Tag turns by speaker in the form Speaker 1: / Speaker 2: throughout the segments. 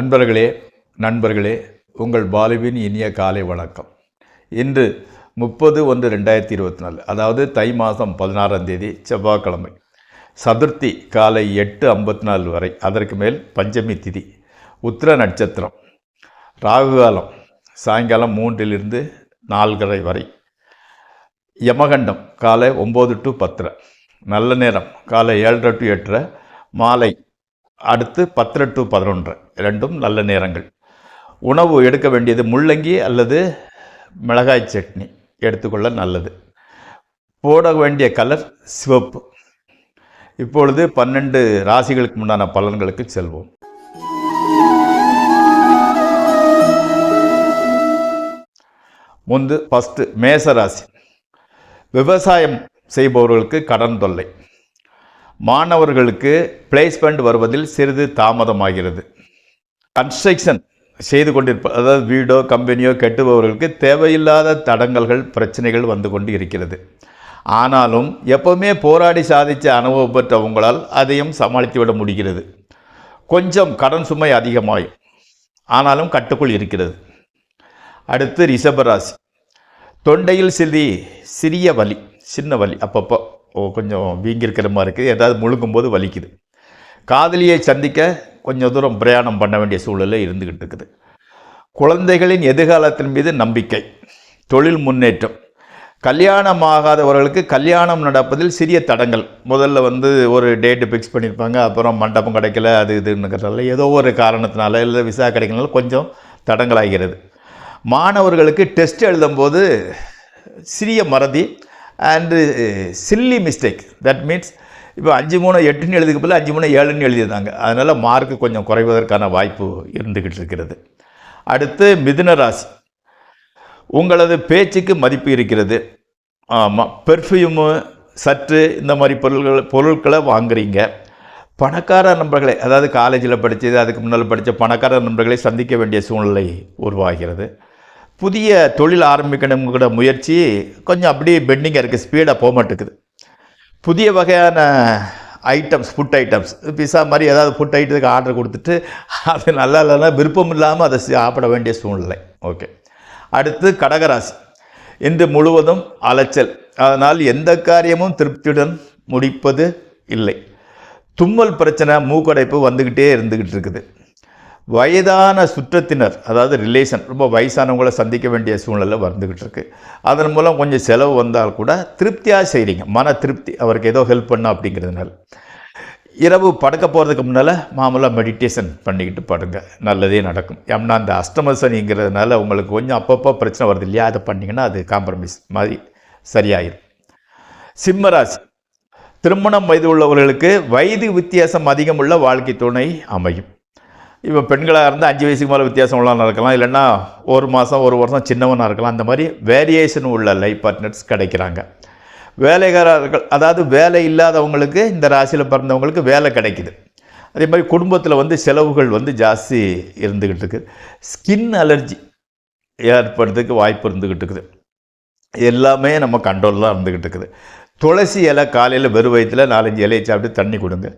Speaker 1: அன்பர்களே, நண்பர்களே, உங்கள் பாலுவின் இனிய காலை வணக்கம். இன்று 30/1/2024, அதாவது தை மாதம் 16ஆம் தேதி செவ்வாய்க்கிழமை. சதுர்த்தி காலை 8:54 வரை, அதற்கு மேல் பஞ்சமி திதி, உத்திர நட்சத்திரம், ராகுகாலம் சாயங்காலம் 3 to 4:30 வரை, யமகண்டம் காலை 9 to 10, நல்ல நேரம் காலை 7:30 to 8, மாலை அடுத்து 10 to 11, ரெண்டும் நல்ல நேரங்கள். உணவு எடுக்க வேண்டியது முள்ளங்கி அல்லது மிளகாய் சட்னி எடுத்துக்கொள்ள நல்லது. போட வேண்டிய கலர் சிவப்பு. இப்பொழுது 12 ராசிகளுக்கு முன்னான பலன்களுக்கு செல்வோம். ஃபஸ்ட்டு மேச ராசி. விவசாயம் செய்பவர்களுக்கு கடன் தொல்லை. மாணவர்களுக்கு பிளேஸ்மெண்ட் வருவதில் சிறிது தாமதமாகிறது. கன்ஸ்ட்ரக்ஷன் செய்து அதாவது வீடோ கம்பெனியோ கட்டுபவர்களுக்கு தேவையில்லாத தடங்கல்கள் பிரச்சனைகள் வந்து கொண்டு இருக்கிறது. ஆனாலும் எப்போவுமே போராடி சாதித்த அனுபவம் பெற்ற உங்களால் அதையும் சமாளித்து விட முடிகிறது. கொஞ்சம் கடன் சுமை அதிகமாகும், ஆனாலும் கட்டுக்குள் இருக்கிறது. அடுத்து ரிஷபராசி. தொண்டையில் சிறிய வலி, சின்ன வலி, அப்பப்போ கொஞ்சம் வீங்கியிருக்கிற மாதிரி இருக்குது, ஏதாவது முழுங்கும்போது வலிக்குது. காதலியை சந்திக்க கொஞ்சம் தூரம் பிரயாணம் பண்ண வேண்டிய சூழலை இருந்துக்கிட்டு இருக்குது. குழந்தைகளின் எதிர்காலத்தின் மீது நம்பிக்கை, தொழில் முன்னேற்றம். கல்யாணமாகாதவர்களுக்கு கல்யாணம் நடப்பதில் சிறிய தடங்கள். முதல்ல ஒரு டேட்டு ஃபிக்ஸ் பண்ணியிருப்பாங்க, அப்புறம் மண்டபம் கிடைக்கல, அது இதுன்னுக்கிறதால ஏதோ ஒரு காரணத்தினால இல்லை விசா கிடைக்கனால கொஞ்சம் தடங்களாகிறது. மாணவர்களுக்கு டெஸ்ட் எழுதும்போது சிறிய மறதி and chilli mistake. That means இப்போ 5-3-8 எழுதுக்கு போல 5-3-7 எழுதியிருந்தாங்க. அதனால் மார்க்கு கொஞ்சம் குறைவதற்கான வாய்ப்பு இருந்துக்கிட்டு இருக்கிறது. அடுத்து மிதுன ராசி. உங்களது பேச்சுக்கு மதிப்பு இருக்கிறது. ஆமாம், பெர்ஃப்யூமு, சற்று இந்த மாதிரி பொருட்களை வாங்குறீங்க. பணக்கார நண்பர்களை, அதாவது காலேஜில் படித்தது அதுக்கு முன்னால் படித்த பணக்கார நண்பர்களை சந்திக்க வேண்டிய சூழ்நிலை உருவாகிறது. புதிய தொழில் ஆரம்பிக்கணுங்கிற முயற்சி கொஞ்சம் அப்படியே பெண்டிங்காக இருக்குது, ஸ்பீடாக போக மாட்டேங்குது. புதிய வகையான ஐட்டம்ஸ், ஃபுட் ஐட்டம்ஸ், பிஸா மாதிரி ஏதாவது ஃபுட் ஐட்டத்துக்கு ஆர்டர் கொடுத்துட்டு அது நல்லா இல்லைன்னா விருப்பம் இல்லாமல் அதை சாப்பிட வேண்டிய சூழ்நிலை. ஓகே. அடுத்து கடகராசி. இன்று முழுவதும் அலைச்சல், அதனால் எந்த காரியமும் திருப்தியுடன் முடிப்பது இல்லை. தும்மல் பிரச்சனை, மூக்கடைப்பு வந்துக்கிட்டே இருந்துக்கிட்டு இருக்குது. வயதான சுற்றத்தினர், அதாவது ரிலேஷன், ரொம்ப வயசானவங்களை சந்திக்க வேண்டிய சூழ்நிலை வந்துக்கிட்டு இருக்குது. அதன் மூலம் கொஞ்சம் செலவு வந்தால் கூட திருப்தியாக செய்கிறீங்க, மன திருப்தி, அவருக்கு ஏதோ ஹெல்ப் பண்ண அப்படிங்கிறதுனால. இரவு படுக்க போகிறதுக்கு முன்னால் மாமூலாக மெடிடேஷன் பண்ணிக்கிட்டு படுங்க, நல்லதே நடக்கும். ஏன்னா அந்த அஷ்டம சனிங்கிறதுனால உங்களுக்கு கொஞ்சம் அப்பப்போ பிரச்சனை வருது இல்லையா, அதை பண்ணிங்கன்னா அது காம்ப்ரமைஸ் மாதிரி சரியாயிடும். சிம்மராசி. திருமணம் வயது உள்ளவர்களுக்கு வயது வித்தியாசம் அதிகமுள்ள வாழ்க்கை துணை அமையும். இப்போ பெண்களாக இருந்தால் 5 வயசுக்கு மேலே வித்தியாசம் உள்ளவனாக இருக்கலாம், இல்லைன்னா 1 மாதம் 1 வருஷம் சின்னவனாக இருக்கலாம். அந்த மாதிரி வேரியேஷன் உள்ள லைஃப் பார்ட்னர்ஸ் கிடைக்கிறாங்க. வேலைக்காரர்கள், அதாவது வேலை இல்லாதவங்களுக்கு, இந்த ராசியில் பிறந்தவங்களுக்கு வேலை கிடைக்குது. அதே மாதிரி குடும்பத்தில் செலவுகள் ஜாஸ்தி இருந்துக்கிட்டு இருக்குது. ஸ்கின் அலர்ஜி ஏற்படுறதுக்கு வாய்ப்பு இருந்துக்கிட்டு இருக்குது. எல்லாமே நம்ம கண்ட்ரோல் தான் இருந்துக்கிட்டு இருக்குது. துளசி இலை காலையில் வெறும் வயிற்றில் 4-5 இலையை சாப்பிட்டு தண்ணி கொடுங்க,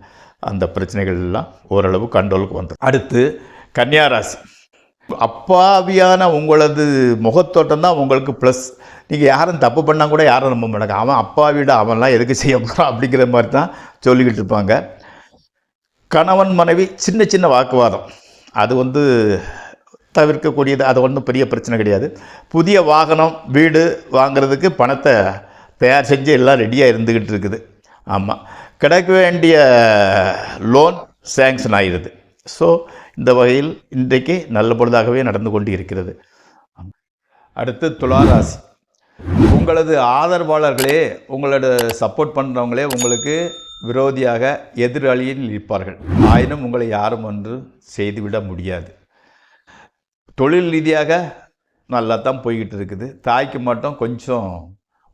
Speaker 1: அந்த பிரச்சனைகள் எல்லாம் ஓரளவு கண்ட்ரோலுக்கு வந்துடும். அடுத்து கன்னியாராசி. அப்பாவியான உங்களது முகத்தோட்டம் தான் உங்களுக்கு ப்ளஸ். நீங்கள் யாரும் தப்பு பண்ணால் கூட யாரும் நம்ப மாட்டாங்க. அவன் அப்பாவிட, அவன்லாம் எதுக்கு செய்ய போகிறான் அப்படிங்கிற மாதிரி தான் சொல்லிக்கிட்டு இருப்பாங்க. கணவன் மனைவி சின்ன சின்ன வாக்குவாதம், அது தவிர்க்கக்கூடியது, அது ஒன்றும் பெரிய பிரச்சனை கிடையாது. புதிய வாகனம், வீடு வாங்கிறதுக்கு பணத்தை தயார் செஞ்சு எல்லாம் ரெடியாக இருந்துக்கிட்டு இருக்குது. ஆமாம், கிடைக்க வேண்டிய லோன் சேங்ஷன் ஆகிடுது. ஸோ இந்த வகையில் இன்றைக்கு நல்ல பொழுதாகவே நடந்து கொண்டு இருக்கிறது. அடுத்து துளாராசி. உங்களது ஆதரவாளர்களே, உங்களோட சப்போர்ட் பண்ணுறவங்களே உங்களுக்கு விரோதியாக, எதிராளியில் இருப்பார்கள். ஆயினும் உங்களை யாரும் ஒன்று செய்துவிட முடியாது. தொழில் ரீதியாக நல்லா தான் போய்கிட்டு இருக்குது. தாய்க்கு மட்டும் கொஞ்சம்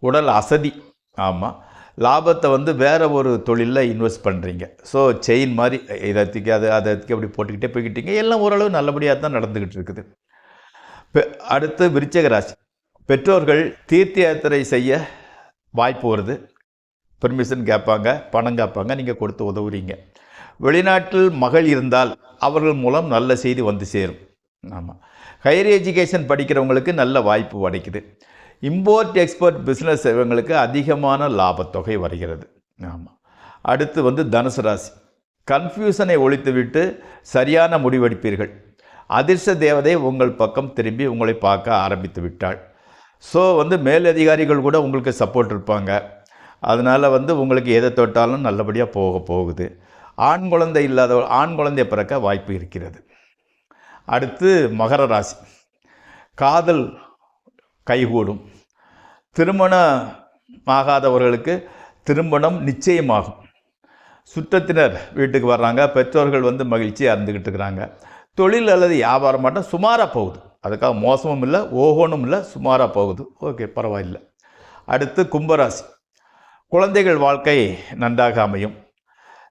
Speaker 1: உடல் அசதி. ஆமாம், லாபத்தை வேறு ஒரு தொழிலில் இன்வெஸ்ட் பண்ணுறீங்க. ஸோ செயின் மாதிரி இதற்கு அதை அப்படி போட்டுக்கிட்டே போய்கிட்டீங்க. எல்லாம் ஓரளவு நல்லபடியாக தான் நடந்துக்கிட்டு இருக்குது. அடுத்து விருச்சிக ராசி. பெற்றோர்கள் தீர்த்த யாத்திரை செய்ய வாய்ப்பு வருது. பெர்மிஷன் கேட்பாங்க, பணம் கேட்பாங்க, நீங்கள் கொடுத்து உதவுறீங்க. வெளிநாட்டில் மகள் இருந்தால் அவர்கள் மூலம் நல்ல செய்தி வந்து சேரும். ஆமாம். ஹையர் எஜுகேஷன் படிக்கிறவங்களுக்கு நல்ல வாய்ப்பு கிடைக்குது. இம்போர்ட் எக்ஸ்போர்ட் பிஸ்னஸ் இவங்களுக்கு அதிகமான லாபத்தொகை வருகிறது. ஆமாம். அடுத்து வந்து தனுசு ராசி. கன்ஃபியூஷனை ஒழித்துவிட்டு சரியான முடிவெடுப்பீர்கள். அதிர்ஷ்ட தேவதை உங்கள் பக்கம் திரும்பி உங்களை பார்க்க ஆரம்பித்து விட்டாள். ஸோ வந்து மேலதிகாரிகள் கூட உங்களுக்கு சப்போர்ட் இருப்பாங்க. அதனால் வந்து உங்களுக்கு எதை தொட்டாலும் நல்லபடியாக போகுது. ஆண் குழந்தை பிறக்க வாய்ப்பு இருக்கிறது. அடுத்து மகர ராசி. காதல் கைகூடும். திருமணம் ஆகாதவர்களுக்கு திருமணம் நிச்சயமாகும். சுற்றத்தினர் வீட்டுக்கு வர்றாங்க. பெற்றோர்கள் வந்து மகிழ்ச்சியாக இருந்துக்கிட்டு இருக்கிறாங்க. தொழில் அல்லது வியாபாரம் மட்டும் சுமாராக போகுது. அதுக்காக மோசமும் இல்லை, ஓகோனும் இல்லை, சுமாராக போகுது. ஓகே, பரவாயில்லை. அடுத்து கும்பராசி. குழந்தைகள் வாழ்க்கை நன்றாக அமையும்.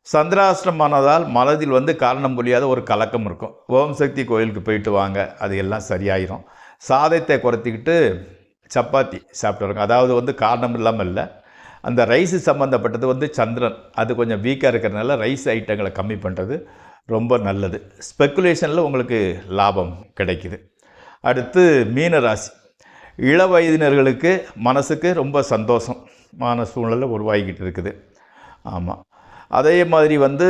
Speaker 1: சந்திராஷ்டிரமானதால் மனதில் வந்து காரணம் புரியாத ஒரு கலக்கம் இருக்கும். ஓம் சக்தி கோயிலுக்கு போயிட்டு வாங்க, அது எல்லாம் சரியாயிரும். சாதத்தை குறைத்திக்கிட்டு சப்பாத்தி சாப்பிட்டு, அதாவது வந்து காரணம் இல்லாமல் இல்லை, அந்த ரைஸு சம்மந்தப்பட்டது வந்து சந்திரன் அது கொஞ்சம் வீக்காக இருக்கிறதுனால ரைஸ் ஐட்டங்களை கம்மி பண்ணுறது ரொம்ப நல்லது. ஸ்பெக்குலேஷனில் உங்களுக்கு லாபம் கிடைக்குது. அடுத்து மீன ராசி. இள வயதினர்களுக்கு மனசுக்கு ரொம்ப சந்தோஷமான சூழ்நிலை உருவாகிக்கிட்டு இருக்குது. ஆமாம். அதே மாதிரி வந்து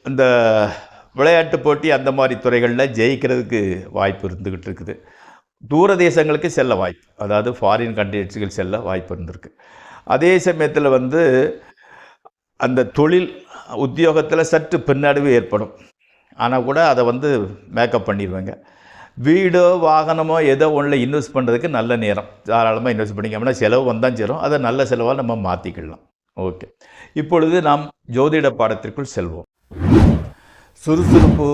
Speaker 1: இந்த விளையாட்டு போட்டி அந்த மாதிரி துறைகளில் ஜெயிக்கிறதுக்கு வாய்ப்பு இருந்துக்கிட்டு இருக்குது. தூர தேசங்களுக்கு செல்ல வாய்ப்பு, அதாவது ஃபாரின் கண்ட்ரிஸ்கள் செல்ல வாய்ப்பு இருந்திருக்கு. அதே சமயத்தில் வந்து அந்த தொழில் உத்தியோகத்தில் சற்று பின்னடைவு ஏற்படும். ஆனால் கூட அதை வந்து மேக்கப் பண்ணிடுவாங்க. வீடோ வாகனமோ ஏதோ ஒன்றில் இன்வெஸ்ட் பண்ணுறதுக்கு நல்ல நேரம். தாராளமாக இன்வெஸ்ட் பண்ணிக்க. அப்படின்னா செலவு வந்தால் சேரும், அதை நல்ல செலவாக நம்ம மாற்றிக்கலாம். ஓகே, இப்பொழுது நாம் ஜோதிட பாடத்திற்குள் செல்வோம். சுறுசுறுப்பு,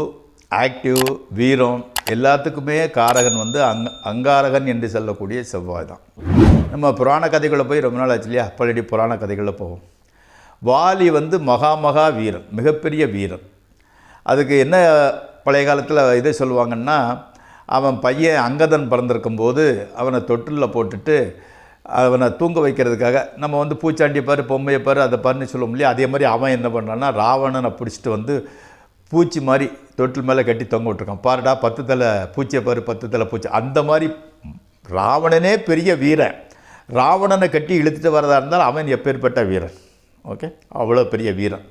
Speaker 1: ஆக்டிவ், வீரம் எல்லாத்துக்குமே காரகன் வந்து அங்காரகன் என்று சொல்லக்கூடிய செவ்வாய் தான். நம்ம புராண கதைகளில் போய் ரொம்ப நாள் ஆச்சு இல்லையா, பழைய புராண கதைகளில் போவோம். வாலி வந்து மகா வீரன், மிகப்பெரிய வீரன். அதுக்கு என்ன பழைய காலத்தில் இதை சொல்லுவாங்கன்னா, அவன் பையன் அங்கதன் பிறந்திருக்கும்போது அவனை தொட்டிலில் போட்டுட்டு அவனை தூங்க வைக்கிறதுக்காக நம்ம வந்து பூச்சாண்டி பாரு, பொம்மையை பாரு, அதை பாருன்னு சொல்லுவோம் இல்லையா. அதே மாதிரி அவன் என்ன பண்ணுறான்னா, ராவணனை பிடிச்சிட்டு வந்து பூச்சி மாதிரி தொட்டில் மேலே கட்டி தொங்க விட்டுருக்கான். பாருடா 10 தலை பூச்சியை பாரு, 10 தலை பூச்சி. அந்த மாதிரி ராவணனே பெரிய வீரன். ராவணனை கட்டி இழுத்துட்டு வரதா இருந்தால் அவன் எப்பேற்பட்ட வீரன். ஓகே, அவ்வளோ பெரிய வீரன்.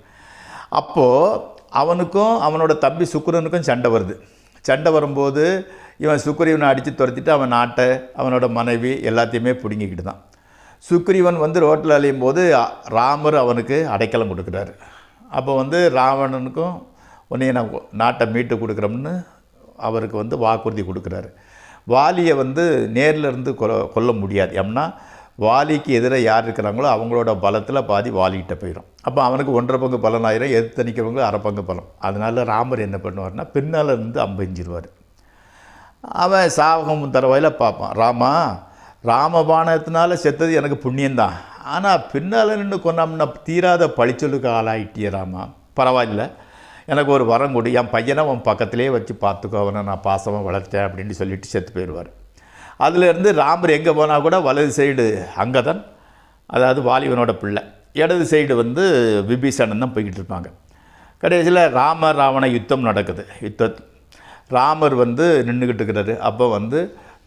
Speaker 1: அப்போது அவனுக்கும் அவனோட தம்பி சுக்கிரனுக்கும் சண்டை வருது. சண்டை வரும்போது இவன் சுக்கிரீவனை அடித்து துரத்திட்டு அவன் நாட்டை, அவனோட மனைவி எல்லாத்தையுமே பிடுங்கிக்கிட்டு தான். சுக்கிரீவன் வந்து ரோட்டில் அலையும் போது ராமர் அவனுக்கு அடைக்கலம் கொடுக்குறாரு. அப்போ வந்து ராவணனுக்கும் உன்னைய நான் நாட்டை மீட்டு கொடுக்குறோம்னு அவருக்கு வந்து வாக்குறுதி கொடுக்குறாரு. வாலியை வந்து நேரில் இருந்து கொல்ல முடியாது. ஏன்னா வாலிக்கு எதிராக யார் இருக்கிறாங்களோ அவங்களோட பலத்தில் பாதி வாலிகிட்ட போயிடும். அப்போ அவனுக்கு 1.5 பங்கு பலன் ஆயிரம், எதிர்த்து நிற்கிறவங்க 1/2 பங்கு பலம். அதனால் ராமர் என்ன பண்ணுவார்னா, பின்னால் இருந்து அம்பெஞ்சிருவார். அவன் சாவகம் தரவாயில் பார்ப்பான், ராமபானத்தினால செத்தது எனக்கு புண்ணியந்தான், ஆனால் பின்னால் நின்று கொண்டாம்னா தீராத பழிச்சொல்லுக்கு ஆளாயிட்டிய ராமா, பரவாயில்ல, எனக்கு ஒரு வரம் கொடு, என் பையனை உன் பக்கத்திலே வச்சு பார்த்துக்கோ, அவனை நான் பாசமாக வளர்த்தேன் அப்படின்னு சொல்லிட்டு செத்து போயிடுவார். அதிலேருந்து ராமர் எங்கே போனால் கூட வலது சைடு அங்கதன், அதாவது வாலிபனோட பிள்ளை, இடது சைடு வந்து விபீஷணன் தான் போய்கிட்டு இருப்பாங்க. கடைசியில் ராவண யுத்தம் நடக்குது. ராமர் வந்து நின்றுக்கிட்டு இருக்கிறாரு. அப்போ வந்து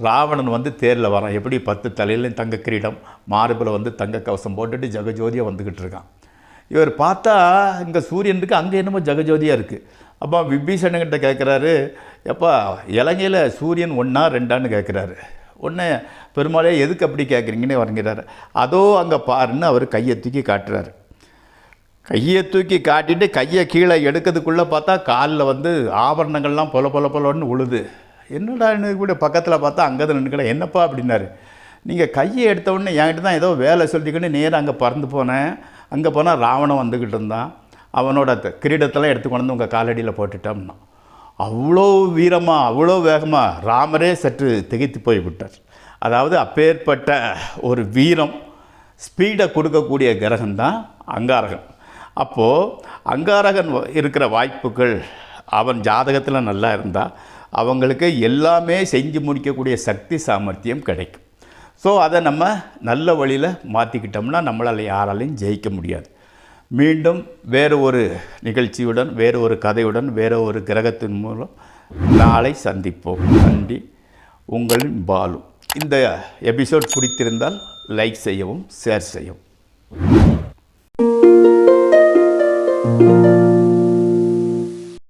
Speaker 1: ராவணன் வந்து தேரில் வரான். எப்படி 10 தலையிலையும் தங்க கிரீடம், மார்பில் வந்து தங்க கவசம் போட்டுட்டு ஜெகஜோதியாக வந்துக்கிட்டு இருக்கான். இவர் பார்த்தா இங்கே சூரியன் இருக்குது, அங்கே என்னமோ ஜெகஜோதியாக இருக்குது. அப்போ விபீஷணன்கிட்ட கேட்குறாரு, எப்பா இலங்கையில் சூரியன் 1ஆ 2ஆன்னு கேட்குறாரு. உடனே பெருமாளே எதுக்கு அப்படி கேட்குறீங்கன்னு வரங்கிறாரு. அதோ அங்கே பாருன்னு அவர் கையை தூக்கி காட்டுறாரு. கையை தூக்கி காட்டிட்டு கையை கீழே எடுக்கிறதுக்குள்ளே பார்த்தா காலில் வந்து ஆபரணங்கள்லாம் பொலன்னு உழுது. என்னடா கூட பக்கத்தில் பார்த்தா அங்கே தான் நின்றுக்கல. என்னப்பா அப்படின்னாரு. நீங்கள் கையை எடுத்தவுடனே என்கிட்ட தான் ஏதோ வேலை சொல்லிக்கிட்டு நேராக அங்கே பறந்து போனேன். அங்கே போனால் ராவணன் வந்துக்கிட்டு இருந்தான். அவனோட கிரீடத்தெல்லாம் எடுத்து கொண்டு வந்து உங்கள் காலடியில் போட்டுட்டோம்னா, அவ்வளோ வீரமாக அவ்வளோ வேகமாக ராமரே சற்று திகைத்து போய்விட்டார். அதாவது அப்பேற்பட்ட ஒரு வீரம், ஸ்பீடை கொடுக்கக்கூடிய கிரகம்தான் அங்காரகன். அப்போது அங்காரகன் இருக்கிற வாய்ப்புகள் அவன் ஜாதகத்தில் நல்லா இருந்தால் அவங்களுக்கு எல்லாமே செஞ்சு முடிக்கக்கூடிய சக்தி சாமர்த்தியம் கிடைக்கும். ஸோ அதை நம்ம நல்ல வழியில் மாற்றிக்கிட்டோம்னா நம்மளால் யாராலையும் ஜெயிக்க முடியாது. மீண்டும் வேறு ஒரு நிகழ்ச்சியுடன், வேறு ஒரு கதையுடன், வேறு ஒரு கிரகத்தின் மூலம் நாளை சந்திப்போம். நன்றி. உங்களின் பாலு. இந்த எபிசோட் பிடித்திருந்தால் லைக் செய்யவும், ஷேர் செய்யவும்.